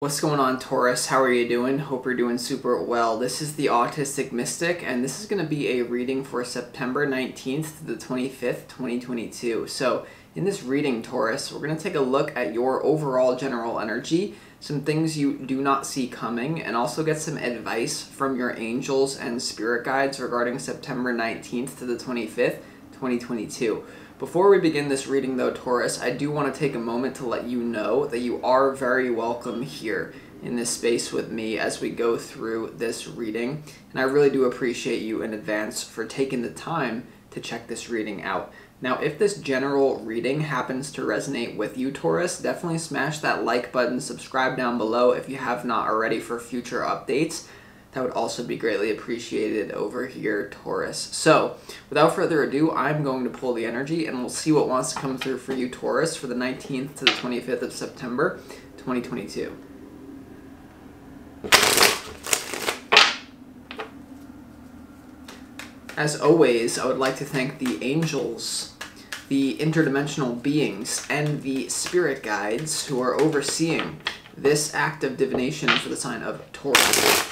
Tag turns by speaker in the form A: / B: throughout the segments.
A: What's going on, Taurus? How are you doing? Hope you're doing super well. This is the Autistic Mystic, and this is going to be a reading for September 19th to the 25th, 2022. So, in this reading, Taurus, we're going to take a look at your overall general energy, some things you do not see coming, and also get some advice from your angels and spirit guides regarding September 19th to the 25th, 2022. Before we begin this reading though, Taurus, I do want to take a moment to let you know that you are very welcome here in this space with me as we go through this reading. And I really do appreciate you in advance for taking the time to check this reading out. Now, if this general reading happens to resonate with you, Taurus, definitely smash that like button, subscribe down below if you have not already for future updates. That would also be greatly appreciated over here, Taurus. So, without further ado, I'm going to pull the energy and we'll see what wants to come through for you, Taurus, for the 19th to the 25th of September, 2022. As always, I would like to thank the angels, the interdimensional beings, and the spirit guides who are overseeing this act of divination for the sign of Taurus.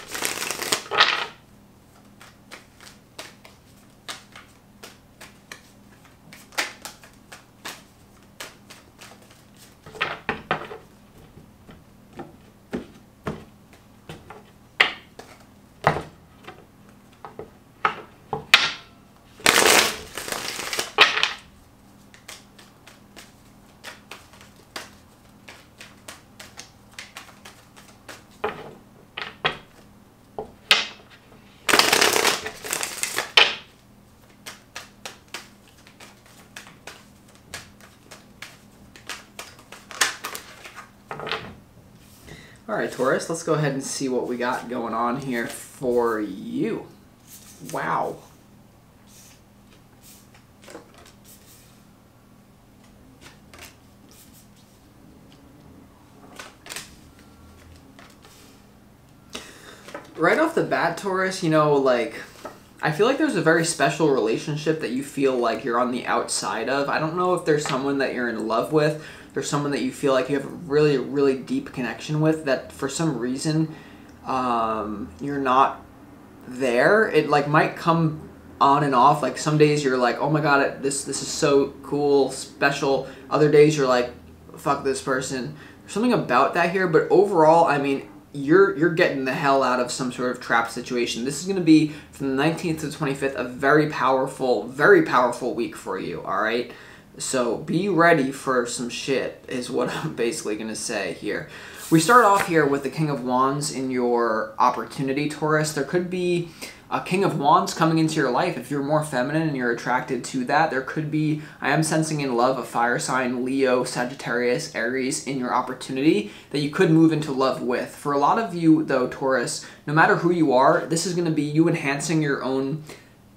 A: Alright, Taurus, let's go ahead and see what we got going on here for you. Wow. Right off the bat, Taurus, you know, I feel like there's a very special relationship that you feel like you're on the outside of. I don't know if there's someone that you're in love with. There's someone that you feel like you have a really, really deep connection with that for some reason you're not there. It might come on and off. Like some days you're like, oh my god, this is so cool, special. Other days you're like, fuck this person. There's something about that here, but overall, I mean, you're getting the hell out of some sort of trap situation. This is going to be from the 19th to the 25th, a very powerful week for you, all right? So be ready for some shit is what I'm basically going to say here. We start off here with the King of Wands in your opportunity, Taurus. There could be a King of Wands coming into your life. If you're more feminine and you're attracted to that, there could be, I am sensing in love, a fire sign, Leo, Sagittarius, Aries in your opportunity that you could move into love with. For a lot of you, though, Taurus, no matter who you are, this is going to be you enhancing your own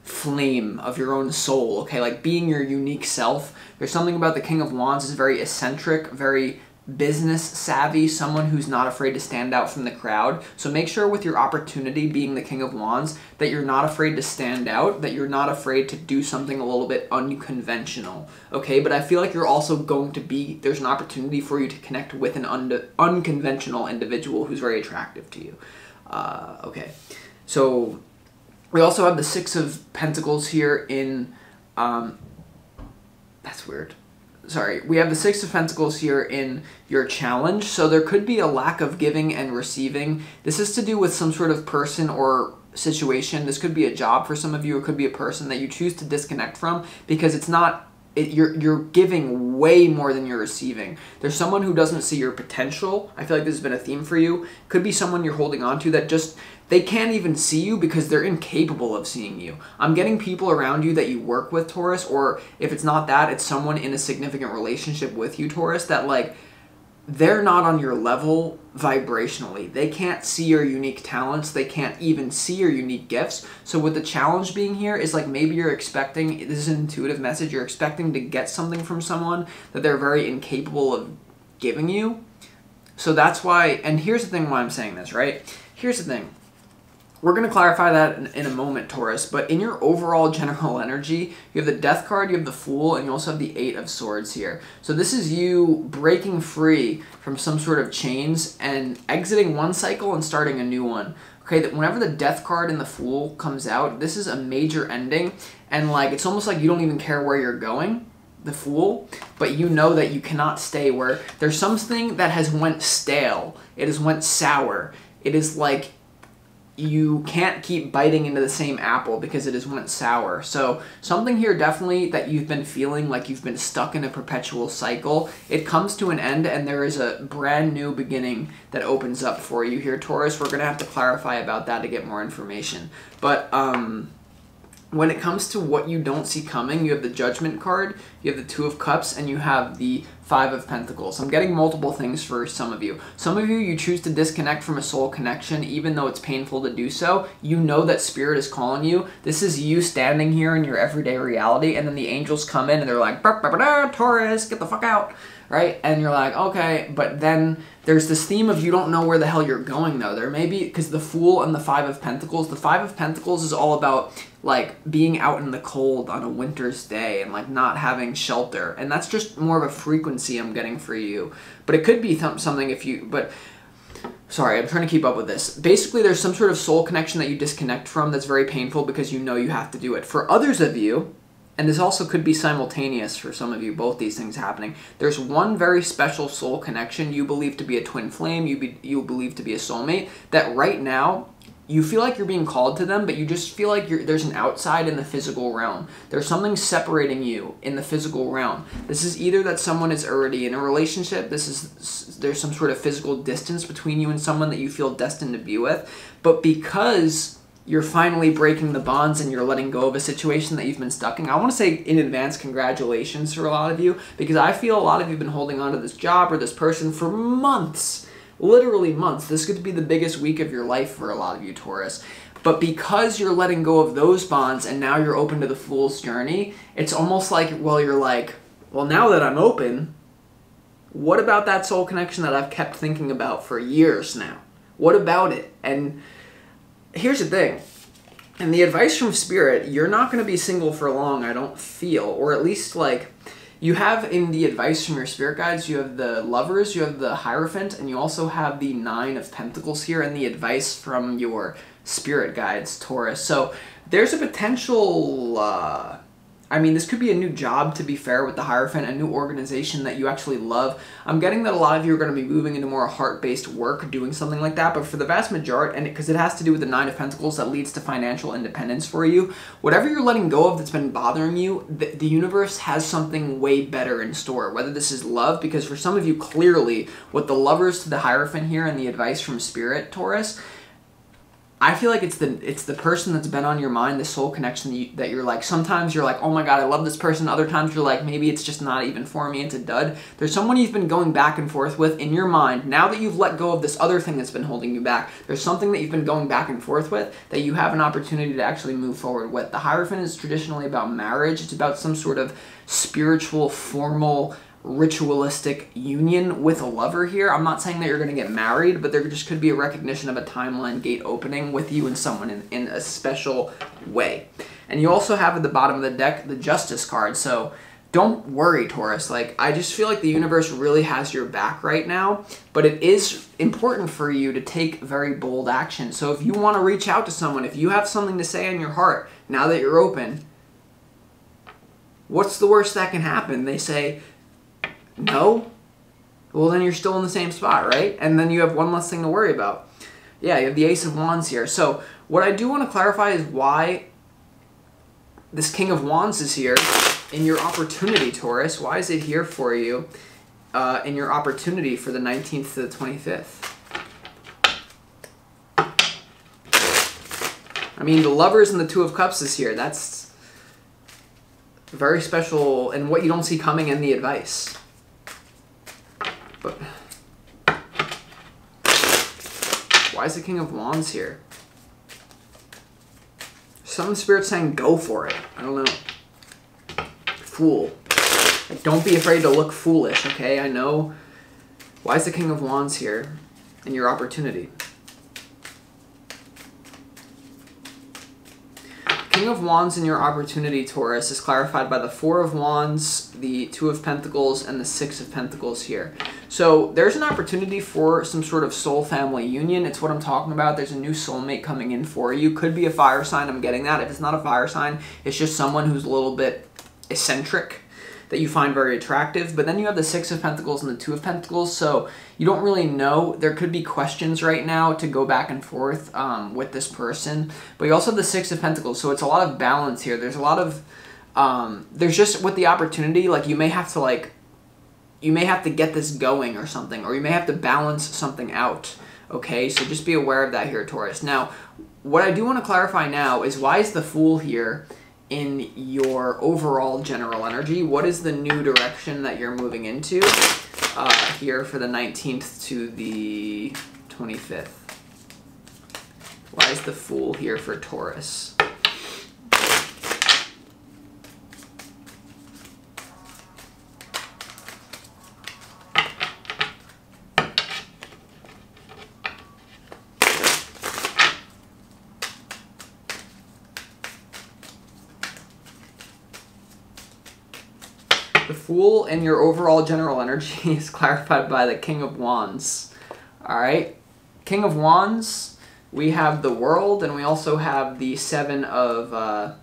A: flame of your own soul, okay? Like being your unique self. There's something about the King of Wands is very eccentric, very business savvy, someone who's not afraid to stand out from the crowd. So make sure with your opportunity being the King of Wands that you're not afraid to stand out, that you're not afraid to do something a little bit unconventional, okay? But I feel like you're also going to be, there's an opportunity for you to connect with an unconventional individual who's very attractive to you. Okay, so we also have the Six of Pentacles here in, that's weird. Sorry, we have the Six of Pentacles here in your challenge, so there could be a lack of giving and receiving. This is to do with some sort of person or situation. This could be a job for some of you, it could be a person that you choose to disconnect from because it's not, you're giving way more than you're receiving. There's someone who doesn't see your potential. I feel like this has been a theme for you. Could be someone you're holding on to that just, they can't even see you because they're incapable of seeing you. I'm getting people around you that you work with, Taurus, or if it's not that, it's someone in a significant relationship with you, Taurus, that they're not on your level vibrationally. They can't see your unique talents. They can't even see your unique gifts. So with the challenge being here is maybe you're expecting, this is an intuitive message, you're expecting to get something from someone that they're very incapable of giving you. So that's why, and here's the thing why I'm saying this, right? Here's the thing. we're going to clarify that in a moment, Taurus, but in your overall general energy, you have the Death card, you have the Fool, and you also have the Eight of Swords here. So this is you breaking free from some sort of chains and exiting one cycle and starting a new one. Okay, that whenever the Death card and the Fool comes out, this is a major ending, and like it's almost like you don't even care where you're going, the Fool, but you know that you cannot stay where there's something that has went stale, it has went sour, it is like you can't keep biting into the same apple because it has went sour. So something here definitely that you've been feeling like you've been stuck in a perpetual cycle, it comes to an end and there is a brand new beginning that opens up for you here, Taurus. We're going to have to clarify about that to get more information. But when it comes to what you don't see coming, you have the Judgment card, you have the Two of Cups, and you have the Five of Pentacles. I'm getting multiple things for some of you. Some of you, you choose to disconnect from a soul connection, even though it's painful to do so. You know that Spirit is calling you. This is you standing here in your everyday reality, and then the angels come in, and they're like, "Bah, bah, bah, bah, Taurus, get the fuck out." Right? And you're like, okay, but then there's this theme of you don't know where the hell you're going, though. There may be, because the Fool and the Five of Pentacles, the Five of Pentacles is all about, like, being out in the cold on a winter's day and, like, not having shelter. And that's just more of a frequency I'm getting for you. But it could be something if you, but, sorry, I'm trying to keep up with this. Basically, there's some sort of soul connection that you disconnect from that's very painful because you know you have to do it. For others of you, and this also could be simultaneous for some of you, both these things happening. There's one very special soul connection you believe to be a twin flame, you believe to be a soulmate, that right now, you feel like you're being called to them, but you just feel like there's an outside in the physical realm. There's something separating you in the physical realm. This is either that someone is already in a relationship, there's some sort of physical distance between you and someone that you feel destined to be with, but because you're finally breaking the bonds and you're letting go of a situation that you've been stuck in. I want to say in advance congratulations for a lot of you, because I feel a lot of you have been holding on to this job or this person for months, literally months. This could be the biggest week of your life for a lot of you, Taurus. But because you're letting go of those bonds and now you're open to the Fool's journey, it's almost like, well, you're like, well, now that I'm open, what about that soul connection that I've kept thinking about for years now? What about it? And here's the thing, and the advice from Spirit, you're not going to be single for long, I don't feel, or at least, like, you have in the advice from your spirit guides, you have the Lovers, you have the Hierophant, and you also have the Nine of Pentacles here, and the advice from your spirit guides, Taurus. So there's a potential, I mean, this could be a new job, to be fair, with the Hierophant, a new organization that you actually love. I'm getting that a lot of you are going to be moving into more heart-based work, doing something like that, but for the vast majority, and because it has to do with the Nine of Pentacles that leads to financial independence for you, whatever you're letting go of that's been bothering you, the universe has something way better in store, whether this is love, because for some of you, clearly, with the Lovers to the Hierophant here and the advice from Spirit, Taurus, I feel like it's the person that's been on your mind, the soul connection that you're like, sometimes you're like, oh my god, I love this person. Other times you're like, maybe it's just not even for me, it's a dud. There's someone you've been going back and forth with in your mind. Now that you've let go of this other thing that's been holding you back, there's something that you've been going back and forth with that you have an opportunity to actually move forward with. The Hierophant is traditionally about marriage. It's about some sort of spiritual, formal, ritualistic union with a lover here. I'm not saying that you're going to get married, but there just could be a recognition of a timeline gate opening with you and someone in a special way. And you also have at the bottom of the deck the Justice card, so don't worry, Taurus. Like, I just feel like the universe really has your back right now, but it is important for you to take very bold action. So if you want to reach out to someone, if you have something to say on your heart, now that you're open, what's the worst that can happen? They say, no? Well, then you're still in the same spot, right? And then you have one less thing to worry about. Yeah, you have the Ace of Wands here. So what I do want to clarify is why this King of Wands is here in your opportunity, Taurus. Why is it here for you in your opportunity for the 19th to the 25th? I mean, the Lovers and the Two of Cups is here. That's very special, and what you don't see coming in the advice. But why is the King of Wands here? Some Spirit's saying go for it. I don't know. Fool. Like, don't be afraid to look foolish, okay? I know. Why is the King of Wands here in your opportunity? King of Wands in your opportunity, Taurus, is clarified by the Four of Wands, the Two of Pentacles, and the Six of Pentacles here. So there's an opportunity for some sort of soul family union. It's what I'm talking about. There's a new soulmate coming in for you. Could be a fire sign. I'm getting that. If it's not a fire sign, it's just someone who's a little bit eccentric that you find very attractive. But then you have the Six of Pentacles and the Two of Pentacles, so you don't really know. There could be questions right now to go back and forth with this person. But you also have the Six of Pentacles, so it's a lot of balance here. There's a lot of, there's just with the opportunity, like you may have to get this going or something, or you may have to balance something out, okay? So just be aware of that here, Taurus. Now, what I do want to clarify now is why is the Fool here in your overall general energy? What is the new direction that you're moving into here for the 19th to the 25th? Why is the Fool here for Taurus? The Fool in your overall general energy is clarified by the King of Wands. Alright? King of Wands, we have the World, and we also have the Seven of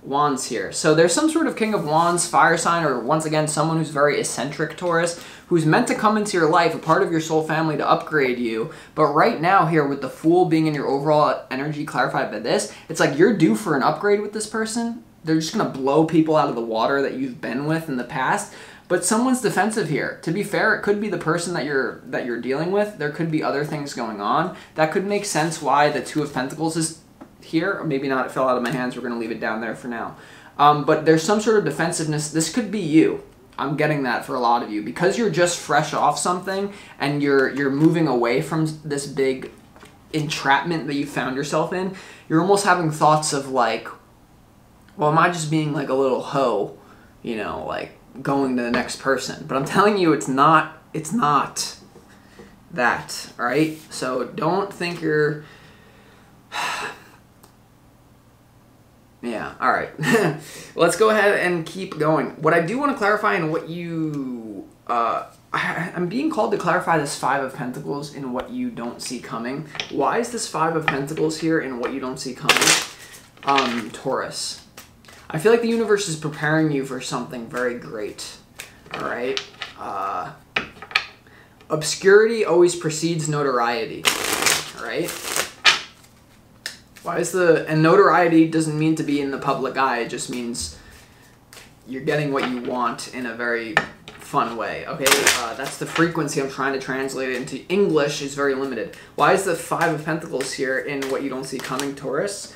A: Wands here. So there's some sort of King of Wands, fire sign, or once again, someone who's very eccentric, Taurus, who's meant to come into your life, a part of your soul family to upgrade you. But right now here, with the Fool being in your overall energy clarified by this, it's like you're due for an upgrade with this person. They're just going to blow people out of the water that you've been with in the past. But someone's defensive here. To be fair, it could be the person that you're dealing with. There could be other things going on. That could make sense why the Two of Pentacles is here. Or maybe not, it fell out of my hands. We're going to leave it down there for now. But there's some sort of defensiveness. This could be you. I'm getting that for a lot of you. Because you're just fresh off something and you're moving away from this big entrapment that you found yourself in, you're almost having thoughts of like, well, am I just being like a little hoe, you know, like going to the next person? But I'm telling you, it's not that, all right? So don't think you're, yeah, all right. Let's go ahead and keep going. What I do want to clarify and what you, I'm being called to clarify this Five of Pentacles in what you don't see coming. Why is this Five of Pentacles here in what you don't see coming? Taurus. I feel like the universe is preparing you for something very great, all right? Obscurity always precedes notoriety, all right? Why is and notoriety doesn't mean to be in the public eye, it just means you're getting what you want in a very fun way, okay? That's the frequency I'm trying to translate it into English is very limited. Why is the Five of Pentacles here in what you don't see coming, Taurus?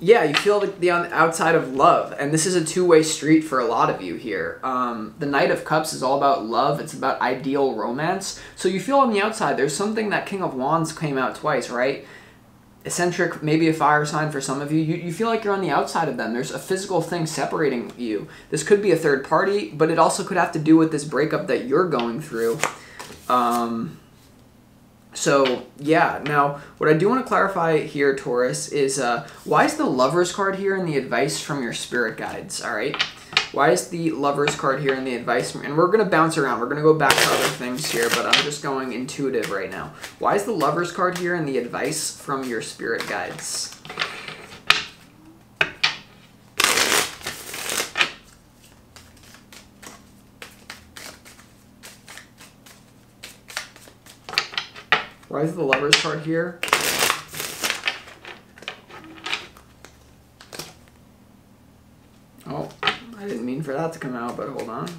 A: Yeah, you feel like on the outside of love, and this is a two-way street for a lot of you here. The Knight of Cups is all about love. It's about ideal romance. So you feel on the outside, there's something that King of Wands came out twice, right? Eccentric, maybe a fire sign for some of you. You feel like you're on the outside of them. There's a physical thing separating you. This could be a third party, but it also could have to do with this breakup that you're going through. So, yeah, now, what I do want to clarify here, Taurus, is why is the Lover's card here in the advice from your spirit guides, all right? Why is the Lover's card here in the advice from, and we're going to bounce around. We're going to go back to other things here, but I'm just going intuitive right now. Why is the Lover's card here in the advice from your spirit guides? Why is the Lover's card here? Oh, I didn't mean for that to come out, but hold on.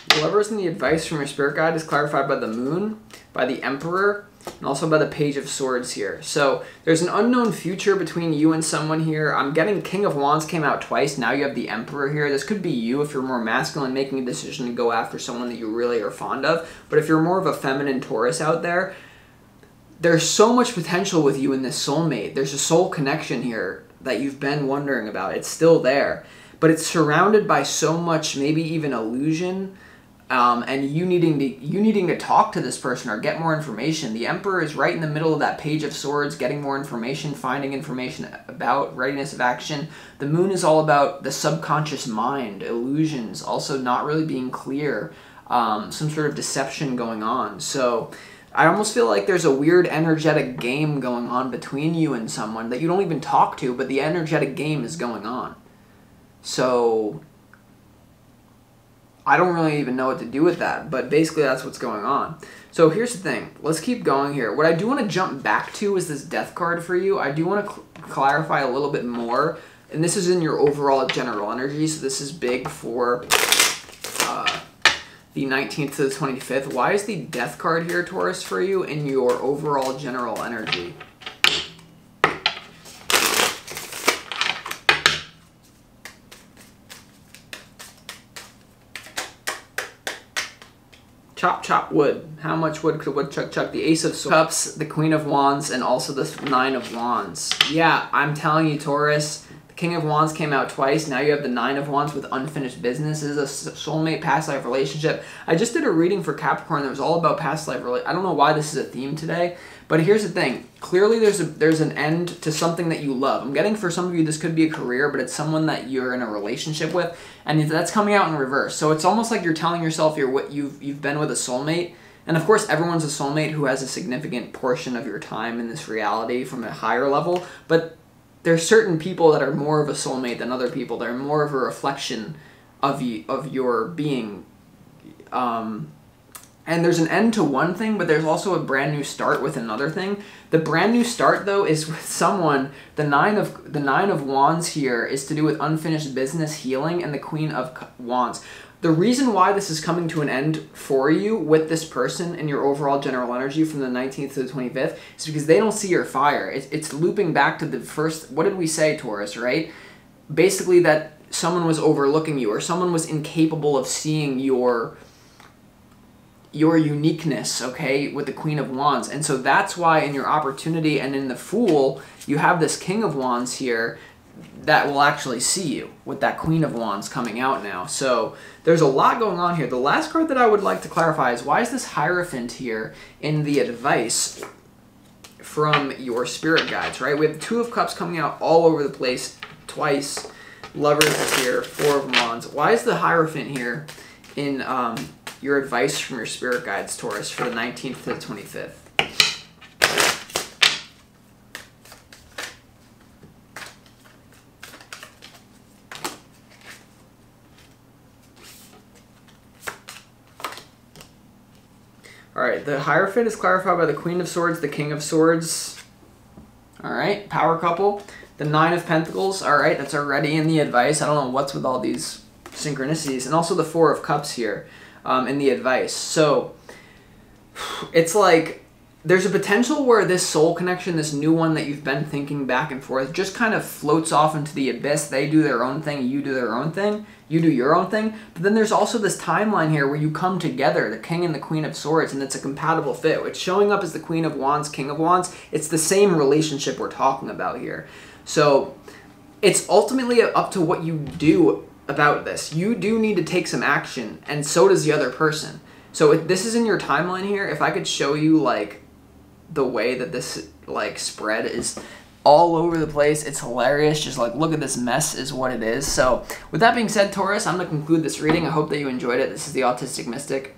A: The Lovers and the advice from your spirit guide is clarified by the Moon, by the Emperor, and also by the Page of Swords here. So there's an unknown future between you and someone here. I'm getting King of Wands came out twice. Now you have the Emperor here. This could be you if you're more masculine, making a decision to go after someone that you really are fond of. But if you're more of a feminine Taurus out there, there's so much potential with you in this soulmate. There's a soul connection here that you've been wondering about. It's still there. But it's surrounded by so much, maybe even illusion, and you needing to talk to this person or get more information. The Emperor is right in the middle of that Page of Swords, getting more information, finding information about readiness of action. The Moon is all about the subconscious mind, illusions, also not really being clear, some sort of deception going on. So I almost feel like there's a weird energetic game going on between you and someone that you don't even talk to, but the energetic game is going on. So I don't really even know what to do with that, but basically that's what's going on. So here's the thing. Let's keep going here. What I do want to jump back to is this Death card for you. I do want to clarify a little bit more, and this is in your overall general energy, so this is big for the 19th to the 25th. Why is the Death card here, Taurus, for you in your overall general energy? Chop, chop wood. How much wood could woodchuck chuck? The Ace of Cups, the Queen of Wands, and also the Nine of Wands. Yeah, I'm telling you, Taurus, the King of Wands came out twice. Now you have the Nine of Wands with unfinished business. This is a soulmate past life relationship. I just did a reading for Capricorn that was all about past life relationship. I don't know why this is a theme today, but here's the thing. Clearly there's an end to something that you love. I'm getting for some of you this could be a career, but it's someone that you're in a relationship with, and that's coming out in reverse. So it's almost like you're telling yourself you've been with a soulmate. And of course everyone's a soulmate who has a significant portion of your time in this reality from a higher level, but there's certain people that are more of a soulmate than other people. They're more of a reflection of your being. And there's an end to one thing, but there's also a brand new start with another thing. The brand new start, though, is with someone. The Nine of Wands here is to do with unfinished business, healing, and the Queen of Wands. The reason why this is coming to an end for you with this person in your overall general energy from the 19th to the 25th is because they don't see your fire. It's looping back to the first, what did we say, Taurus, right? Basically that someone was overlooking you or someone was incapable of seeing your uniqueness, okay, with the Queen of Wands. And so that's why in your opportunity and in the Fool, you have this King of Wands here that will actually see you with that Queen of Wands coming out now. So there's a lot going on here. The last card that I would like to clarify is why is this Hierophant here in the advice from your spirit guides, right? We have Two of Cups coming out all over the place twice. Lovers is here, Four of Wands. Why is the Hierophant here in your advice from your spirit guides, Taurus, for the 19th to the 25th? All right, the Hierophant is clarified by the Queen of Swords, the King of Swords. All right, power couple. The Nine of Pentacles, all right, that's already in the advice. I don't know what's with all these synchronicities. And also the Four of Cups here in the advice. So it's like there's a potential where this soul connection, this new one that you've been thinking back and forth, just kind of floats off into the abyss. They do their own thing, you do their own thing, you do your own thing. But then there's also this timeline here where you come together, the King and the Queen of Swords, and it's a compatible fit. It's showing up as the Queen of Wands, King of Wands. It's the same relationship we're talking about here. So it's ultimately up to what you do about this. You do need to take some action, and so does the other person. So if this is in your timeline here, if I could show you like the way that this like spread is all over the place, it's hilarious. Just like look at this mess is what it is. So with that being said, Taurus, I'm going to conclude this reading. I hope that you enjoyed it. This is the Autistic Mystic.